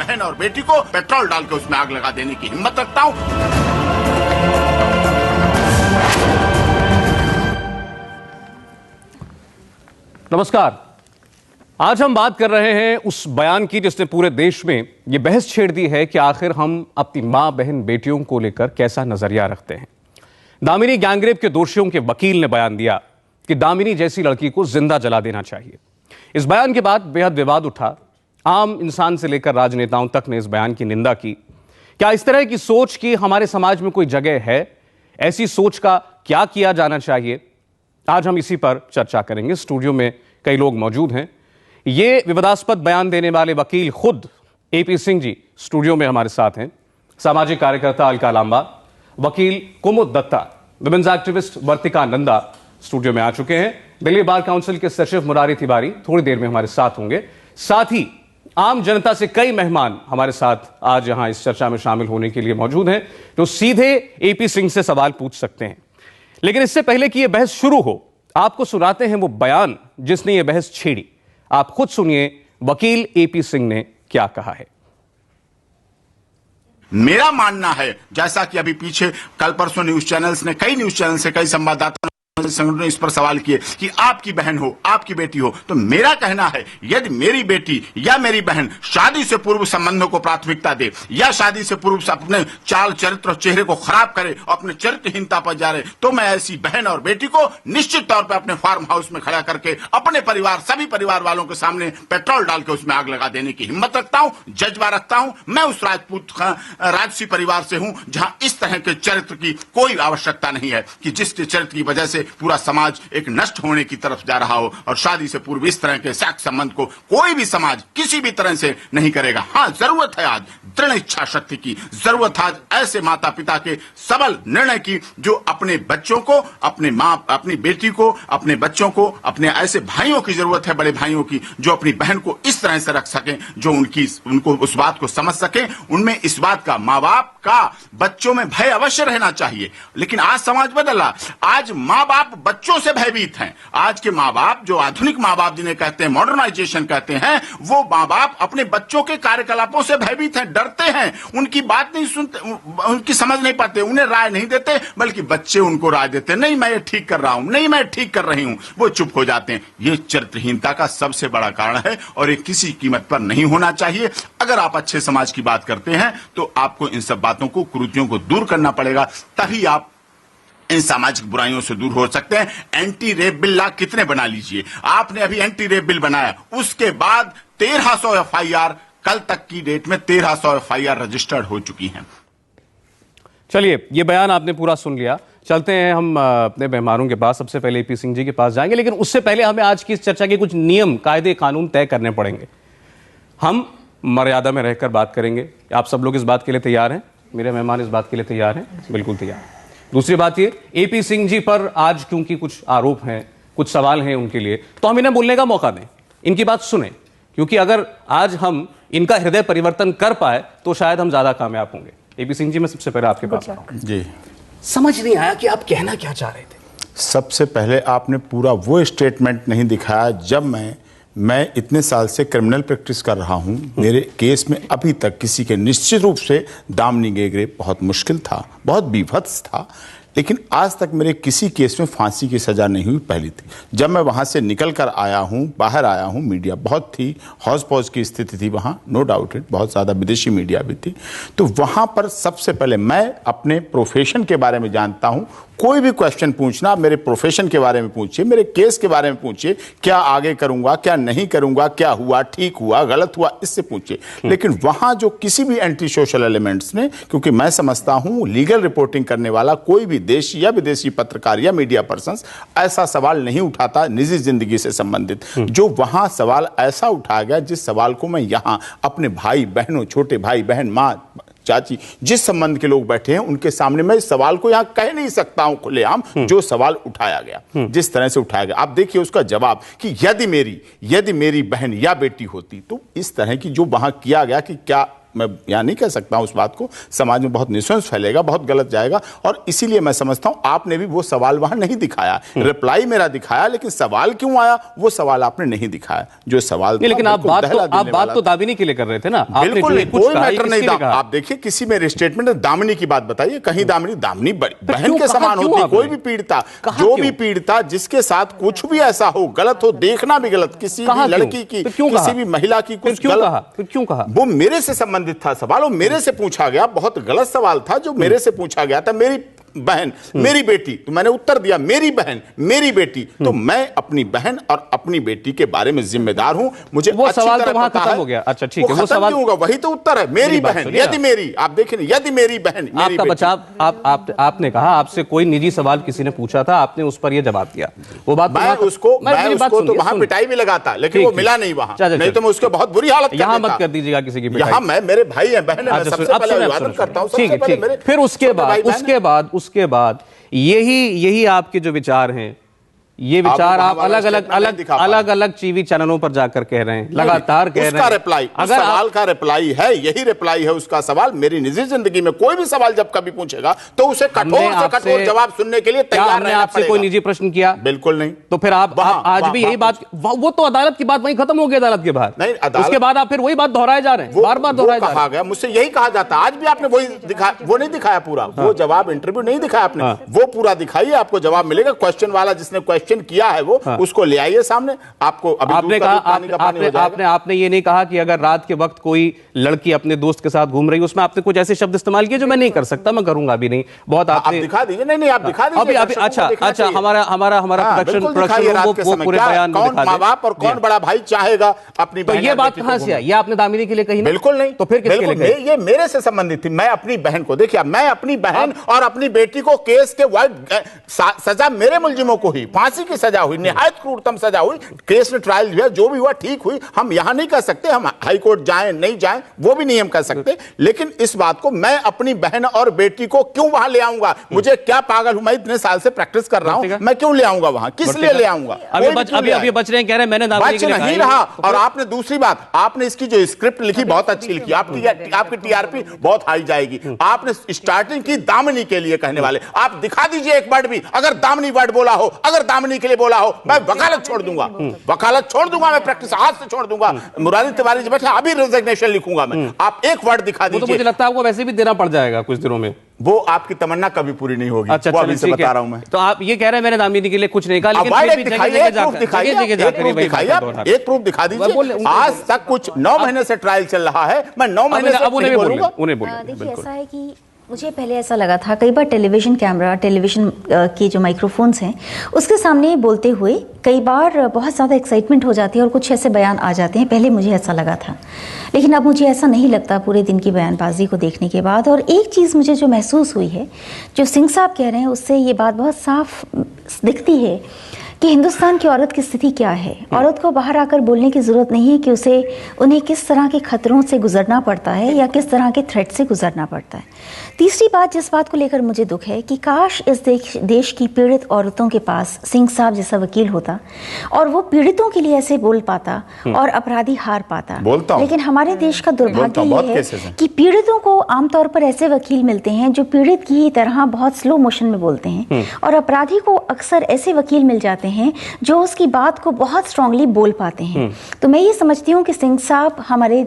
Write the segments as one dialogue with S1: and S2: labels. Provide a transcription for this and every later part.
S1: बहन और बेटी को पेट्रोल डाल के उसमें आग लगा देने की हिम्मत रखता हूं।
S2: नमस्कार। आज हम बात कर रहे हैं उस बयान की जिसने पूरे देश में यह बहस छेड़ दी है कि आखिर हम अपनी मां बहन बेटियों को लेकर कैसा नजरिया रखते हैं। दामिनी गैंगरेप के दोषियों के वकील ने बयान दिया कि दामिनी जैसी लड़की को जिंदा जला देना चाहिए। इस बयान के बाद बेहद विवाद उठा। आम इंसान से लेकर राजनेताओं तक ने इस बयान की निंदा की। क्या इस तरह की सोच की हमारे समाज में कोई जगह है? ऐसी सोच का क्या किया जाना चाहिए? आज हम इसी पर चर्चा करेंगे। स्टूडियो में कई लोग मौजूद हैं। ये विवादास्पद बयान देने वाले वकील खुद एपी सिंह जी स्टूडियो में हमारे साथ हैं। सामाजिक कार्यकर्ता अलका लांबा, वकील कुमुद दत्ता, विमेन्स एक्टिविस्ट वर्तिका नंदा स्टूडियो में आ चुके हैं। दिल्ली बार काउंसिल के सचिव मुरारी तिवारी थोड़ी देर में हमारे साथ होंगे। साथ ही आम जनता से कई मेहमान हमारे साथ आज यहां इस चर्चा में शामिल होने के लिए मौजूद हैं, जो सीधे एपी सिंह से सवाल पूछ सकते हैं। लेकिन इससे पहले कि यह बहस शुरू हो, आपको सुनाते हैं वो बयान जिसने यह बहस छेड़ी। आप खुद सुनिए वकील एपी सिंह ने क्या कहा है।
S1: मेरा मानना है, जैसा कि अभी पीछे कल परसों न्यूज चैनल्स ने, कई न्यूज चैनल से, कई संवाददाता संगठनों ने इस पर सवाल किए कि आपकी बहन हो, आपकी बेटी हो, तो मेरा कहना है यदि मेरी बेटी या मेरी बहन शादी से पूर्व संबंधों को प्राथमिकता दे या शादी से पूर्व अपने चाल चरित्र और चेहरे को खराब करे, अपने चरित्रहीनता पर जा रहे, तो मैं ऐसी बहन और बेटी को निश्चित तौर पर अपने फार्म हाउस में खड़ा करके अपने परिवार, सभी परिवार वालों के सामने पेट्रोल डाल के उसमें आग लगा देने की हिम्मत रखता हूं, जज्बा रखता हूं। मैं उस राजपूत राजसी परिवार से हूं जहां इस तरह के चरित्र की कोई आवश्यकता नहीं है कि जिसके चरित्र की वजह से पूरा समाज एक नष्ट होने की तरफ जा रहा हो। और शादी से पूर्व इस तरह के सेक्स संबंध को कोई भी समाज किसी भी तरह से नहीं करेगा। हाँ, जरूरत है आज दृढ़ इच्छा शक्ति की, जरूरत है आज ऐसे माता पिता के सबल निर्णय की जो अपने बच्चों को, अपने मां, अपनी बेटी को, अपने बच्चों को, अपने ऐसे भाइयों की जरूरत है, बड़े भाइयों की, जो अपनी बहन को इस तरह से रख सकें, जो उनको उस बात को समझ सके। उनमें इस बात का, माँ बाप का बच्चों में भय अवश्य रहना चाहिए। लेकिन आज समाज बदला। आज माँ बाप बच्चों से भयभीत हैं। आज के माँ बाप, जो आधुनिक माँ बाप जिन्हें कहते हैं मॉडर्नाइजेशन कहते हैं, वो माँ बाप अपने बच्चों के कार्यकलापों से भयभीत हैं, डरते हैं, उनकी बात नहीं सुनते, उनकी समझ नहीं पाते, उन्हें राय नहीं देते, बल्कि बच्चे उनको राय देते, नहीं मैं ये ठीक कर रहा हूं, नहीं मैं ठीक कर रही हूं, वो चुप हो जाते हैं। ये चरित्रहीनता का सबसे बड़ा कारण है और ये किसी कीमत पर नहीं होना चाहिए। अगर आप अच्छे समाज की बात करते हैं तो आपको इन सब बातों को, कुरीतियों को दूर करना पड़ेगा, तभी आप इन सामाजिक बुराइयों से दूर हो सकते हैं। एंटी रेप बिल ला कितने बना लीजिए, आपने अभी एंटी रेप बिल बनाया, उसके बाद 1300 एफआईआर, कल तक की डेट में 1300 एफआईआर रजिस्टर्ड हो चुकी हैं।
S2: चलिए, ये बयान आपने पूरा सुन लिया। चलते हैं हम अपने मेहमानों के पास। सबसे पहले एपी सिंह जी के पास जाएंगे, लेकिन उससे पहले हमें आज की इस चर्चा के कुछ नियम, कायदे, कानून तय करने पड़ेंगे। हम मर्यादा में रहकर बात करेंगे। आप सब लोग इस बात के लिए तैयार हैं? मेरे मेहमान इस बात के लिए तैयार हैं? बिल्कुल तैयार। दूसरी बात ये, एपी सिंह जी पर आज क्योंकि कुछ आरोप हैं, कुछ सवाल हैं उनके लिए, तो हम इन्हें बोलने का मौका दें, इनकी बात सुने, क्योंकि अगर आज हम इनका हृदय परिवर्तन कर पाए तो शायद हम ज्यादा कामयाब होंगे। एपी सिंह जी, मैं सबसे पहले आपके पास आऊं।
S3: जी,
S2: समझ नहीं आया कि आप कहना क्या चाह रहे थे।
S3: सबसे पहले आपने पूरा वो स्टेटमेंट नहीं दिखाया। जब मैं इतने साल से क्रिमिनल प्रैक्टिस कर रहा हूं, मेरे केस में अभी तक किसी के, निश्चित रूप से दामिनी गैंगरेप बहुत मुश्किल था, बहुत बीभत्स था, लेकिन आज तक मेरे किसी केस में फांसी की सजा नहीं हुई, पहली थी। जब मैं वहां से निकल कर आया हूं, बाहर आया हूं, मीडिया बहुत थी, हौज पौज की स्थिति थी वहां, नो डाउट इट, बहुत ज़्यादा विदेशी मीडिया भी थी। तो वहां पर सबसे पहले मैं अपने प्रोफेशन के बारे में जानता हूं। कोई भी क्वेश्चन पूछना, मेरे प्रोफेशन के बारे में पूछिए, मेरे केस के बारे में पूछिए, क्या आगे करूंगा, क्या नहीं करूंगा, क्या हुआ, ठीक हुआ, गलत हुआ, इससे पूछिए। लेकिन वहां जो किसी भी एंटी सोशल एलिमेंट्स ने, क्योंकि मैं समझता हूं लीगल रिपोर्टिंग करने वाला कोई भी देशी या विदेशी पत्रकार या मीडिया पर्संस ऐसा सवाल नहीं उठाता निजी जिंदगी से संबंधित। जो वहां सवाल ऐसा उठाया गया, जिस सवाल को मैं यहां अपने भाई बहनों, छोटे भाई बहन, मां, चाची, जिस संबंध के लोग बैठे हैं उनके सामने मैं इस सवाल को यहां कह नहीं सकता हूं खुलेआम। जो सवाल उठाया गया, जिस तरह से उठाया गया, आप देखिए उसका जवाब कि यदि मेरी बहन या बेटी होती, तो इस तरह की जो वहां किया गया कि क्या मैं यहाँ नहीं कह सकता हूँ उस बात को, समाज में बहुत निःसंदेह फैलेगा, बहुत गलत जाएगा। और इसीलिए मैं समझता हूँ आपने भी वो सवाल वहां नहीं दिखाया, रिप्लाई मेरा दिखाया, लेकिन सवाल क्यों आया वो सवाल आपने नहीं दिखाया। जो सवाल
S2: नहीं, लेकिन आप बात तो दामिनी के लिए कर रहे थे ना।
S3: बिल्कुल कोई मैटर नहीं। आप देखिए किसी में स्टेटमेंट में दामिनी की बात बताइए, कहीं दामिनी बहन के समान होती है। कोई भी पीड़िता, जो भी पीड़िता जिसके साथ कुछ भी ऐसा हो, गलत हो, देखना भी गलत, किसी भी लड़की की, किसी भी महिला की कुछ गलत,
S2: क्यों कहा?
S3: वो मेरे से संबंधित था सवाल, वो मेरे से पूछा गया, बहुत गलत सवाल था जो मेरे से पूछा गया था। मेरी बहन, मेरी बेटी, तो मैंने उत्तर दिया मेरी बहन, मेरी बेटी। तो मैं अपनी बहन और अपनी बेटी के बारे में जिम्मेदार हूं। मुझे
S2: वो सवाल तो वहां खत्म हो गया। अच्छा ठीक है, वो सवाल
S3: होगा, वही तो उत्तर है। मेरी बहन, यदि मेरी, आप देखें, यदि मेरी बहन,
S2: आपका बचाव, आपने कहा आपसे कोई निजी सवाल किसी ने पूछा था, आपने उस पर यह जवाब दिया। वो बात
S3: मैं उसको तो वहां पिटाई भी लगाता, लेकिन वो मिला नहीं वहां, नहीं तो मैं उसके बहुत बुरी हालत
S2: यहां मत कर दीजिएगा किसी की पिटाई।
S3: यहां मैं, मेरे भाई है, बहन है, सबसे पहले अभिवादन करता हूं।
S2: फिर उसके बाद यही आपके जो विचार हैं, ये विचार आप अलग अलग टीवी चैनलों पर जाकर कह रहे हैं, लगातार कह रहे हैं।
S3: रिप्लाई, अगर सवाल का रिप्लाई है, यही रिप्लाई है उसका सवाल। मेरी निजी जिंदगी में कोई भी सवाल जब कभी पूछेगा तो उसे कठोर से कठोर जवाब सुनने के लिए तैयार रहना
S2: आपसे कोई निजी प्रश्न किया?
S3: बिल्कुल नहीं।
S2: तो फिर आप आज भी यही बात, वो तो अदालत की बात वहीं खत्म हो गई, अदालत के बाहर नहीं, उसके बाद आप फिर वही बात दोहराए जा रहे हैं, बार बार दोहराए जा रहे हैं।
S3: मुझसे यही कहा जाता है, आज भी आपने वही दिखाया, वो नहीं दिखाया पूरा, वो जवाब इंटरव्यू नहीं दिखाया आपने, वो पूरा दिखाइए, आपको जवाब मिलेगा। क्वेश्चन वाला जिसने क्वेश्चन किया है वो उसको ले आइए सामने। आपको अभी
S2: आपने ये नहीं कहा कि अगर रात के वक्त कोई लड़की अपने दोस्त के साथ घूम रही है, उसमें आपने कुछ ऐसे शब्द इस्तेमाल किए जो मैं नहीं कर सकता, मैं करूंगा भी नहीं। बहुत आप
S3: दिखा दीजिए। नहीं आप दिखा दीजिए
S2: अभी। अच्छा हमारा प्रोडक्शन वो पूरे बयान में दिखा दे।
S3: माँ बाप और कौन बड़ा भाई चाहेगा अपनी
S2: बहन? ये बात कहां से आई? ये आपने दामिनी के लिए कही?
S3: बिल्कुल नहीं।
S2: तो फिर किसके लिए?
S3: ये मेरे से संबंधित थी। मैं अपनी बहन को, देखिए मैं अपनी बहन और अपनी बेटी को केस के सजा मेरे मुलजिमों को ही फांसी की सजा हुई, निहायत क्रूरतम सजा हुई। केस में ट्रायल हुआ, जो भी हुआ ठीक हुई। हम यहां नहीं कह सकते हम हाई कोर्ट जाएं नहीं जाएं, वो भी नहीं हम कह सकते, लेकिन इस बात को मैं अपनी बहन और बेटी को क्यों वहां ले आऊंगा? मुझे क्या पागल हूं मैं, इतने साल से प्रैक्टिस कर रहा हूं, मैं क्यों ले आऊंगा वहां? किस लिए ले आऊंगा?
S2: अभी बच रहे हैं, कह रहे हैं मैंने
S3: नहीं रहा। और आपने दूसरी बात, आपने इसकी जो स्क्रिप्ट लिखी बहुत अच्छी लिखी, आपकी टीआरपी बहुत हाई जाएगी। आपने स्टार्टिंग की दामिनी के लिए कहने वाले, आप दिखा दीजिए एक वर्ड भी, अगर दामिनी वर्ड बोला हो, अगर दामिनी के लिए बोला हो, मैं वकालत छोड़ दूंगा, मैं प्रैक्टिस आज से छोड़ दूंगा। मुरारी तिवारी जी बैठे, अभी रेजिग्नेशन लिखूंगा मैं। आप एक वर्ड दिखा दीजिए।
S2: तो मुझे लगता है आपको वैसे भी देना पड़ जाएगा कुछ दिनों में।
S3: वो आपकी तमन्ना कभी पूरी नहीं होगी।
S2: अच्छा,
S3: वो अभी से बता रहा हूं मैं।
S2: तो आप ये कह रहे हैं मैंने दामिनी के लिए कुछ नहीं कहा, लेकिन
S3: एक प्रूफ दिखा दीजिए। आज तक कुछ 9 महीने से ट्रायल चल रहा है, मैं 9 महीने से बोलूंगा।
S4: देखिए ऐसा है कि मुझे पहले ऐसा लगा था, कई बार टेलीविज़न कैमरा, टेलीविज़न के जो माइक्रोफोन्स हैं उसके सामने बोलते हुए कई बार बहुत ज़्यादा एक्साइटमेंट हो जाती है और कुछ ऐसे बयान आ जाते हैं। पहले मुझे ऐसा लगा था, लेकिन अब मुझे ऐसा नहीं लगता पूरे दिन की बयानबाजी को देखने के बाद। और एक चीज़ मुझे जो महसूस हुई है, जो सिंह साहब कह रहे हैं, उससे ये बात बहुत साफ दिखती है कि हिंदुस्तान की औरत की स्थिति क्या है। औरत को बाहर आकर बोलने की ज़रूरत नहीं है कि उन्हें किस तरह के खतरों से गुजरना पड़ता है या किस तरह के थ्रेट से गुजरना पड़ता है। तीसरी बात, जिस बात को लेकर मुझे दुख है कि काश इस देश की पीड़ित औरतों के पास सिंह साहब जैसा वकील होता और वो पीड़ितों के लिए ऐसे बोल पाता और अपराधी हार पाता। लेकिन हमारे देश का दुर्भाग्य ये है कि पीड़ितों को आमतौर पर ऐसे वकील मिलते हैं जो पीड़ित की तरह बहुत स्लो मोशन में बोलते हैं, और अपराधी को अक्सर ऐसे वकील मिल जाते हैं जो उसकी बात को बहुत स्ट्रांगली बोल पाते हैं। तो मैं ये समझती हूँ कि सिंह साहब हमारे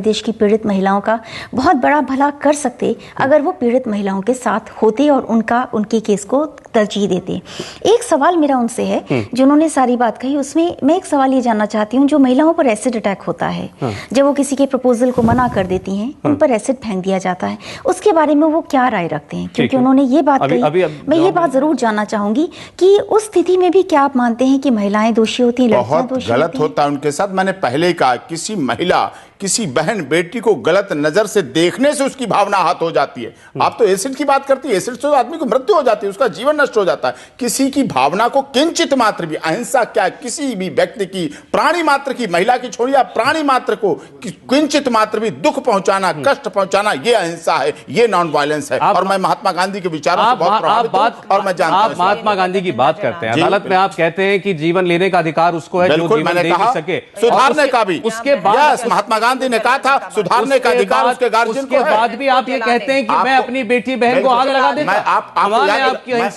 S4: देश की पीड़ित महिलाओं का बहुत बड़ा भला कर सकते अगर वो पीड़ित महिलाओं के साथ होते और उनके केस को तरजीह देते। एक सवाल मेरा उनसे है, जिन्होंने सारी बात कही उसमें मैं एक सवाल ये जानना चाहती हूँ, जो महिलाओं पर एसिड अटैक होता है, जब वो किसी के प्रपोजल को मना कर देती हैं, उन पर एसिड फेंक दिया जाता है, उसके बारे में वो क्या राय रखते हैं? क्योंकि उन्होंने ये बात कही, मैं ये बात जरूर जानना चाहूंगी कि उस स्थिति में भी क्या आप मानते हैं कि महिलाएं दोषी होती हैं, लड़कियां दोषी होती हैं?
S3: गलत होता है उनके साथ। मैंने पहले ही कहा, किसी महिला किसी बहन बेटी को गलत नजर से देखने से उसकी भावना आहत हो जाती है। आप तो एसिड की बात करती है, एसिड से आदमी को मृत्यु हो जाती है, उसका जीवन नष्ट हो जाता है। किसी की भावना को किंचित मात्र भी, अहिंसा क्या, किसी भी व्यक्ति की, प्राणी मात्र की, महिला की छोड़िए, आप प्राणी मात्र को किंचित मात्र भी दुख पहुंचाना, कष्ट पहुंचाना, ये अहिंसा है, ये नॉन वायलेंस है। और मैं महात्मा गांधी के विचारों से बहुत प्रभावित हूं और मैं जानता हूं।
S2: आप महात्मा गांधी की बात करते हैं, अदालत में आप कहते हैं कि जीवन लेने का अधिकार उसको है जो जीवन दे सके।
S3: सुधारने का भी,
S2: उसके बाद
S3: महात्मा गांधी गांधी ने कहा था सुधारने का अधिकार उसके गार्जियन को है।
S2: उसके बाद भी आप ये कहते हैं कि मैं अपनी बेटी बहन को आग लगा देता।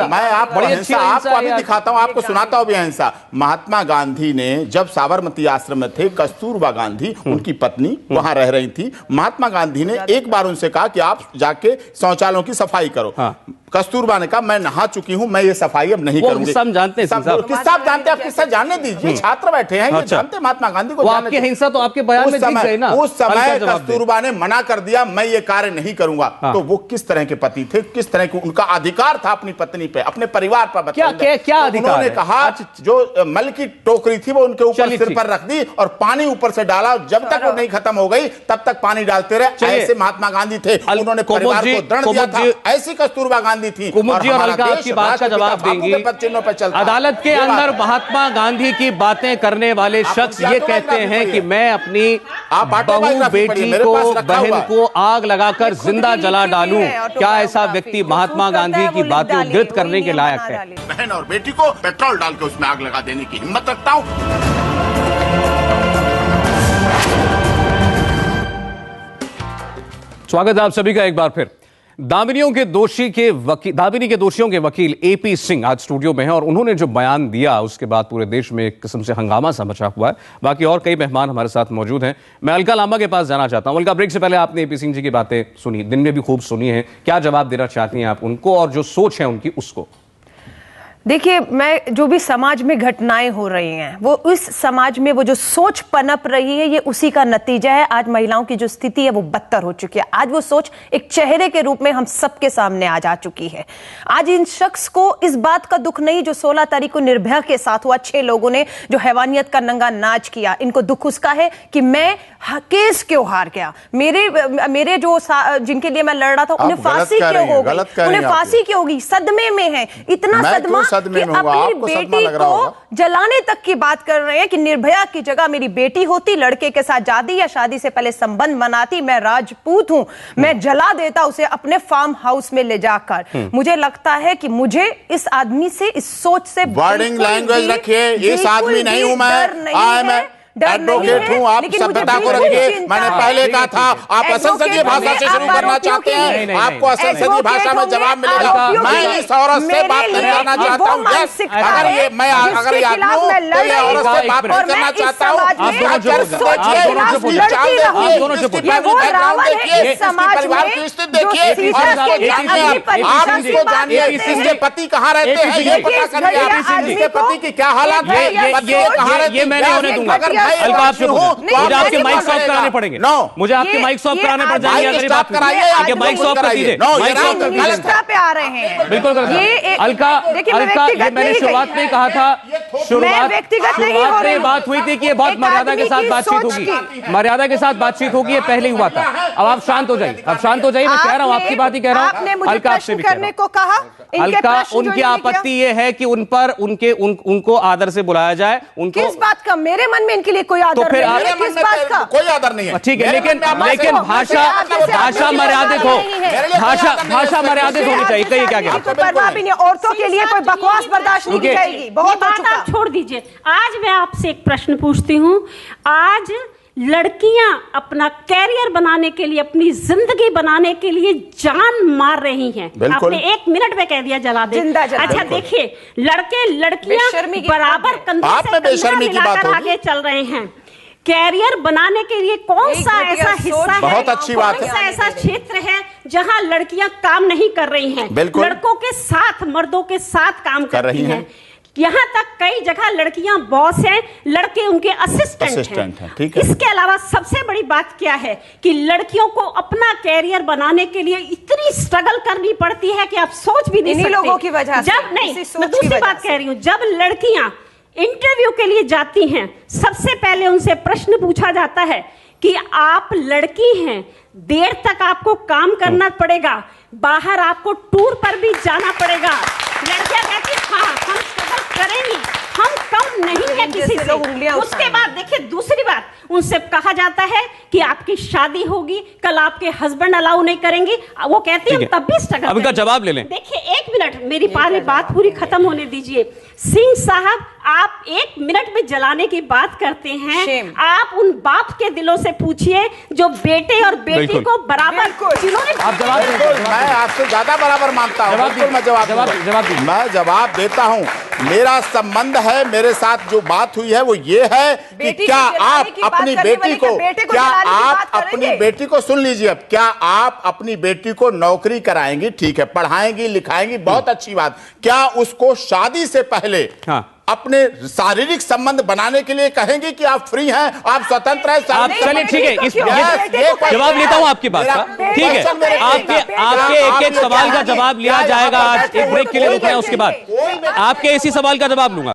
S3: मैं आपको अभी दिखाता हूं, आपको सुनाता हूं भी अहिंसा। महात्मा गांधी ने जब साबरमती आश्रम में थे, कस्तूरबा गांधी उनकी पत्नी वहां रह रही थी, महात्मा गांधी ने एक बार उनसे कहा कि आप जाके शौचालयों की सफाई करो। कस्तूरबा ने कहा मैं नहा चुकी हूं, मैं ये सफाई अब नहीं करूंगी।
S2: सब जानते हैं,
S3: किस्सा जानते हैं, आप किस्सा जानने दीजिए, छात्र बैठे हैं, ये जानते हैं महात्मा गांधी को।
S2: आपकी हिंसा तो आपके बयान में दिख गई ना।
S3: उस समय कस्तूरबा ने मना कर दिया, मैं ये कार्य नहीं करूंगा। तो वो किस तरह के पति थे, किस तरह के उनका अधिकार था अपनी पत्नी पे, अपने परिवार पर।
S2: क्या अधिकार?
S3: उन्होंने कहा जो मल की टोकरी थी वो उनके ऊपर सिर पर रख दी और पानी ऊपर से डाला, जब तक वो नहीं खत्म हो गई तब तक पानी डालते रहे। ऐसे महात्मा गांधी थे, उन्होंने परिवार को दृढ़ दिया था। ऐसी कस्तूरबा गांधी थी।
S2: आपकी बात का जवाब देंगी। अदालत के अंदर महात्मा गांधी की बातें करने वाले शख्स ये कहते हैं कि मैं अपनी बहू बेटी को बहन को आग लगाकर जिंदा जला डालूं। क्या ऐसा व्यक्ति महात्मा गांधी की बातें उद्धृत करने के लायक है?
S1: बहन और बेटी को पेट्रोल डाल के उसमें आग लगा देने की हिम्मत रखता हूं।
S2: स्वागत है आप सभी का एक बार फिर। दामिनी के दोषियों के वकील एपी सिंह आज स्टूडियो में हैं और उन्होंने जो बयान दिया उसके बाद पूरे देश में एक किस्म से हंगामा सा मचा हुआ है। बाकी और कई मेहमान हमारे साथ मौजूद हैं। मैं अलका लांबा के पास जाना चाहता हूं। अलका, ब्रेक से पहले आपने एपी सिंह जी की बातें सुनी, दिन में भी खूब सुनी है, क्या जवाब देना चाहती हैं आप उनको और जो सोच है उनकी उसको?
S5: देखिए, मैं जो भी समाज में घटनाएं हो रही हैं वो उस समाज में वो जो सोच पनप रही है ये उसी का नतीजा है। आज महिलाओं की जो स्थिति है वो बदतर हो चुकी है। आज वो सोच एक चेहरे के रूप में हम सबके सामने आ जा चुकी है। आज इन शख्स को इस बात का दुख नहीं जो 16 तारीख को निर्भया के साथ हुआ, 6 लोगों ने जो हैवानियत का नंगा नाच किया, इनको दुख उसका है कि मैं केस क्यों हार गया। मेरे जो जिनके लिए मैं लड़ रहा था उन्हें फांसी क्यों हो गई, उन्हें फांसी क्यों होगी, सदमे में है। इतना सदमा कि अपनी बेटी को जलाने तक की बात कर रहे हैं कि निर्भया की जगह मेरी बेटी होती, लड़के के साथ जाती या शादी से पहले संबंध बनाती, मैं राजपूत हूं, मैं जला देता उसे अपने फार्म हाउस में ले जाकर। मुझे लगता है कि मुझे इस आदमी से, इस सोच से
S3: वर्डिंग लैंग्वेज रखिए। इस आदमी नहीं हूं मैं एडवोकेट हूं। आप सभ्यता को रखिए। मैंने पहले कहा था आप असंसदीय भाषा से शुरू करना चाहते हैं, आपको असंसदीय भाषा में जवाब मिलेगा। मैं इस औरत से बात नहीं करना चाहता हूं। अगर मैं अगर ये आदमी हूं तो ये औरत से बात नहीं करना चाहता हूं। इसके पति कहाँ रहते हैं ये पता करिए। इसके पति की क्या हालत है, कहाँ रहते हैं।
S2: अलका, आपसे मुझे आपके माइक ऑफ कराने पड़ेंगे। मुझे आपके माइक ऑफ कराने पड़ जाएंगे अगर बात कराइए। माइक ऑफ कर दीजिए।
S5: पे आ रहे हैं
S2: बिल्कुल। अलका, ये मैंने शुरुआत में कहा था, शुरुआत में बात हुई थी कि ये बहुत मर्यादा के साथ बातचीत होगी, मर्यादा के साथ बातचीत होगी, ये पहले हुआ था। अब आप शांत हो जाइए, अब शांत हो जाइए। मैं कह रहा हूँ आपकी बात ही कह रहा हूँ। अलका, आपसे भी करने
S5: को कहा।
S2: अलका, उनकी आपत्ति ये है कि उन पर उनको आदर से बुलाया जाए। उनको
S5: किस बात का? मेरे मन में इनके लिए कोई आदर
S2: तो
S5: नहीं है। किस बात का?
S3: कोई आदर नहीं है।
S2: ठीक है, लेकिन भाषा मर्यादित हो, भाषा मर्यादित होनी चाहिए। कहिए क्या कहना?
S5: कोई परवाह भी नहीं, औरतों के लिए कोई बकवास बर्दाश्त नहीं की जाएगी। बहुत हो चुका।
S6: आप छोड़ दीजिए। आज मैं आपसे एक प्रश्न पूछती हूँ। आज लड़कियां अपना कैरियर बनाने के लिए, अपनी जिंदगी बनाने के लिए जान मार रही हैं। आपने 1 मिनट में कह दिया जला दे। अच्छा देखिए, लड़के लड़कियां बराबर कंधे से कंधा मिलाकर आगे चल रहे हैं। कैरियर बनाने के लिए कौन सा ऐसा हिस्सा है,
S3: बहुत अच्छी बात है,
S6: कौन सा ऐसा क्षेत्र है जहां लड़कियां काम नहीं कर रही हैं? लड़कों के साथ, मर्दों के साथ काम कर रही हैं। यहाँ तक कई जगह लड़कियां बॉस हैं, लड़के उनके असिस्टेंट हैं। ठीक है। इसके अलावा सबसे बड़ी बात क्या है कि लड़कियों को अपना कैरियर बनाने के लिए इतनी स्ट्रगल करनी पड़ती है कि आप सोच भी नहीं सकते।
S5: लोगों की वजह से,
S6: जब नहीं, मैं दूसरी बात कह रही हूँ, जब लड़कियां इंटरव्यू के लिए जाती हैं, सबसे पहले उनसे प्रश्न पूछा जाता है कि आप लड़की हैं, देर तक आपको काम करना पड़ेगा, बाहर आपको टूर पर भी जाना पड़ेगा। लड़कियां कहती हाँ हम स्ट्रगल करेंगी, हम कम नहीं है किसी से। उसके बाद देखिए दूसरी बात, उनसे कहा जाता है कि आपकी शादी होगी, कल आपके हस्बैंड अलाउ नहीं करेंगे। वो कहती है तब भी स्ट्रगल।
S2: अब इनका जवाब ले लें।
S6: देखिए 1 मिनट, मेरी बात पूरी खत्म होने दीजिए। सिंह साहब आप 1 मिनट में जलाने की बात करते हैं।
S5: Shame.
S6: आप उन बाप के दिलों से पूछिए जो बेटे और बेटी
S2: बिल्कुल।
S6: को बराबर जिन्होंने
S2: आप जवाब दें,
S3: बिल्कुल, मैं आपसे ज्यादा बराबर मानता हूँ।
S2: जवाब
S3: बिल्कुल मैं जवाब
S2: जवाब
S3: दूंगा।
S2: जवाब दीजिए।
S3: मैं जवाब देता हूँ। मेरा संबंध है, मेरे साथ जो बात हुई है वो ये है कि
S5: बेटी
S3: क्या
S5: को जलाने
S3: आप
S5: की बात
S3: अपनी
S5: करने
S3: बेटी
S5: वाले
S3: को,
S5: क्या बेटे को
S3: क्या
S5: जलाने की
S3: आप
S5: बात
S3: अपनी
S5: करेंगे?
S3: बेटी को, सुन लीजिए, अब क्या आप अपनी बेटी को नौकरी कराएंगी, ठीक है, पढ़ाएंगी लिखाएंगी, बहुत अच्छी बात। क्या उसको शादी से पहले
S2: हाँ।
S3: अपने शारीरिक संबंध बनाने के लिए कहेंगे कि आप फ्री हैं, आप स्वतंत्र हैं?
S2: आप चलिए ठीक है, इस जवाब लेता हूं आपकी बात का। ठीक है, आपके एक एक सवाल का जवाब लिया जाएगा। आज एक ब्रेक के लिए रुक रहे हैं, उसके बाद आपके इसी सवाल का जवाब लूंगा।